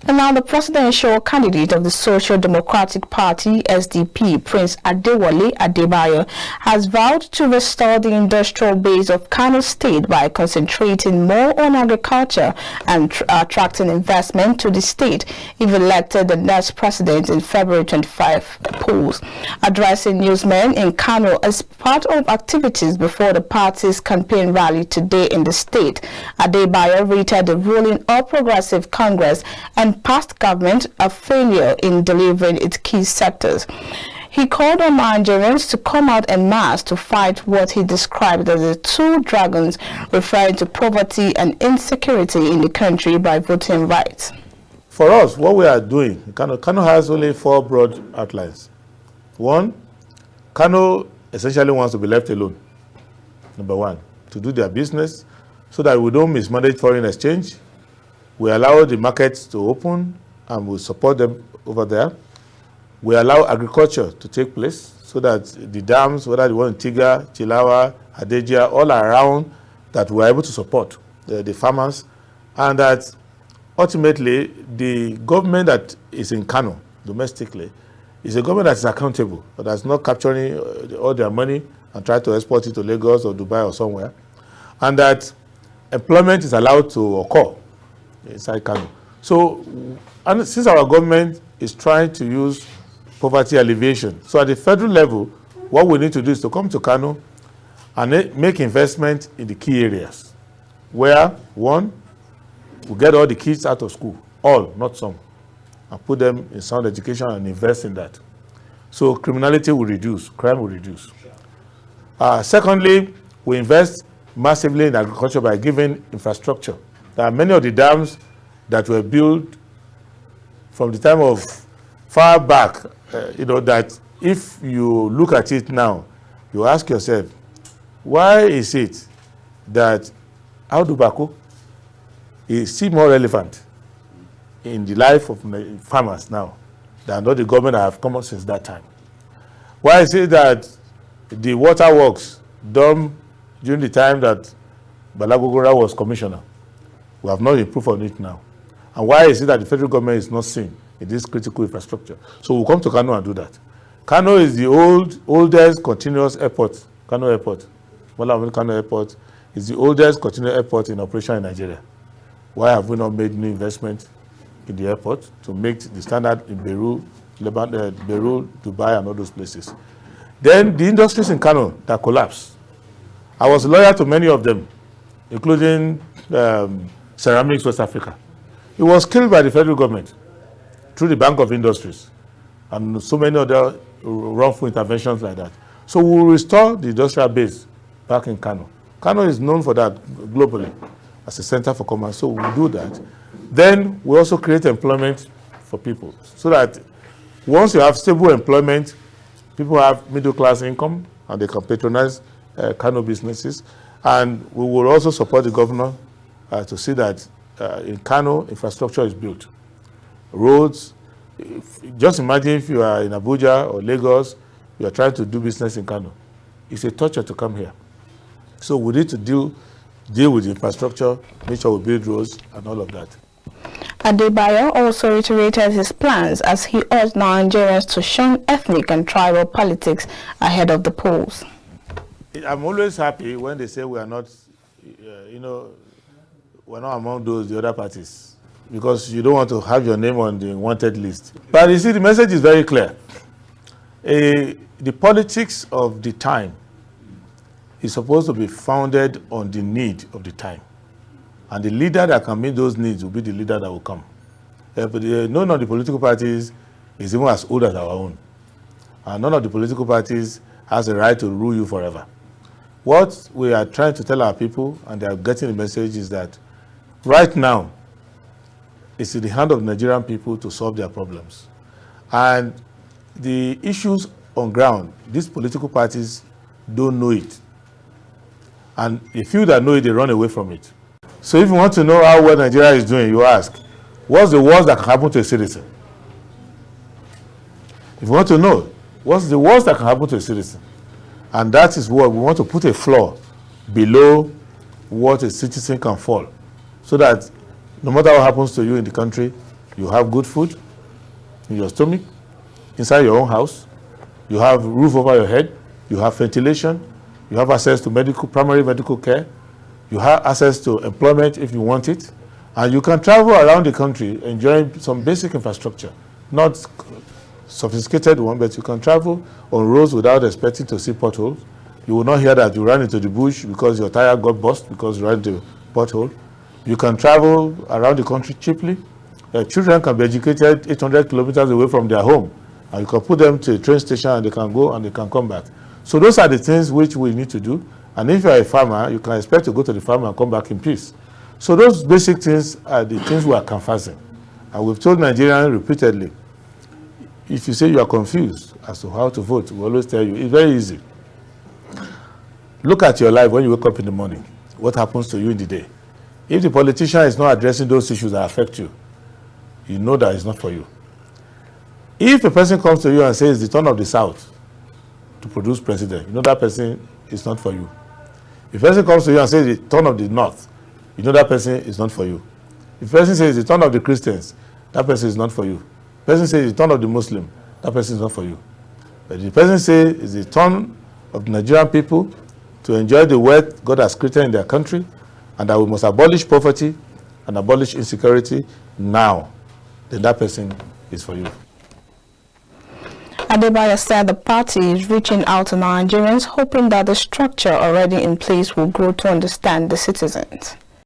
And now the presidential candidate of the Social Democratic Party, SDP, Prince Adebayo, has vowed to restore the industrial base of Kano State by concentrating more on agriculture and attracting investment to the state if elected the next president in February 25 polls. Addressing newsmen in Kano as part of activities before the party's campaign rally today in the state, Adebayo rated the ruling All Progressive Congress and past government a failure in delivering its key sectors. He called on Nigerians to come out en masse to fight what he described as the two dragons, referring to poverty and insecurity in the country by voting rights. For us, what we are doing, Kano has only 4 broad outlines. 1, Kano essentially wants to be left alone. Number 1, to do their business so that we don't mismanage foreign exchange. We allow the markets to open and we support them over there. We allow agriculture to take place so that the dams, whether the one in Tiga, Chilawa, Hadejia, all around, that we're able to support the farmers. And that ultimately the government that is in Kano domestically is a government that is accountable, but that's not capturing all their money and try to export it to Lagos or Dubai or somewhere. And that employment is allowed to occur inside Kano. So, and since our government is trying to use poverty alleviation, so at the federal level, what we need to do is to come to Kano and make investment in the key areas where, 1, we get all the kids out of school, all, not some, and put them in sound education and invest in that. So criminality will reduce, crime will reduce. Secondly, we invest massively in agriculture by giving infrastructure. There are many of the dams that were built from the time of far back, that if you look at it now, you ask yourself, why is it that Audu Bako is still more relevant in the life of farmers now than all the government that have come up since that time? Why is it that the water works done during the time that Balagogora was commissioner, we have not improved on it now? And why is it that the federal government is not seen in this critical infrastructure? So we'll come to Kano and do that. Kano is the oldest continuous airport, Kano Airport. Kano Airport is the oldest continuous airport in operation in Nigeria. Why have we not made new investment in the airport to make the standard in Beirut, Dubai, and all those places? Then the industries in Kano that collapsed. I was loyal to many of them, including Ceramics West Africa. It was killed by the federal government through the Bank of Industries and so many other wrongful interventions like that. So we will restore the industrial base back in Kano. Kano is known for that globally as a center for commerce, so we'll do that. Then we also create employment for people so that once you have stable employment, people have middle class income and they can patronize Kano businesses. And we will also support the governor to see that in Kano, infrastructure is built. Roads, just imagine if you are in Abuja or Lagos, you are trying to do business in Kano. It's a torture to come here. So we need to deal with the infrastructure, make sure we build roads and all of that. Adebayo also reiterated his plans as he urged Nigerians to shun ethnic and tribal politics ahead of the polls. I'm always happy when they say we are not, we're not among the other parties, because you don't want to have your name on the wanted list. But you see, the message is very clear. The politics of the time is supposed to be founded on the need of the time. And the leader that can meet those needs will be the leader that will come. But none of the political parties is even as old as our own. And none of the political parties has a right to rule you forever. What we are trying to tell our people, and they are getting the message, is that right now, it's in the hand of Nigerian people to solve their problems. And the issues on ground, these political parties don't know it. And the few that know it, they run away from it. So if you want to know how well Nigeria is doing, you ask, what's the worst that can happen to a citizen? If you want to know, what's the worst that can happen to a citizen? And that is what we want to put a floor below what a citizen can fall, so that no matter what happens to you in the country, You have good food in your stomach, inside your own house. You have roof over your head. You have ventilation. You have access to primary medical care. You have access to employment if you want it. And you can travel around the country enjoying some basic infrastructure. Not sophisticated one, but you can travel on roads without expecting to see potholes. You will not hear that you ran into the bush because your tire got burst because you ran into a pothole. You can travel around the country cheaply. Children can be educated 800 kilometers away from their home, and you can put them to a train station and they can go and they can come back. So those are the things which we need to do. And if you are a farmer, you can expect to go to the farm and come back in peace. So those basic things are the things we are canvassing. And we've told Nigerians repeatedly, if you say you are confused as to how to vote, we always tell you, it's very easy. Look at your life when you wake up in the morning. What happens to you in the day? If the politician is not addressing those issues that affect you, you know that it's not for you. If a person comes to you and says it's the turn of the South to produce president, you know that person is not for you. If a person comes to you and says it's the turn of the North, you know that person is not for you. If a person says it's the turn of the Christians, that person is not for you. If a person says it's the turn of the Muslim, that person is not for you. But if the person says it's the turn of the Nigerian people to enjoy the wealth God has created in their country, and that we must abolish poverty and abolish insecurity now, then that person is for you. Adebayo said the party is reaching out to Nigerians, hoping that the structure already in place will grow to understand the citizens.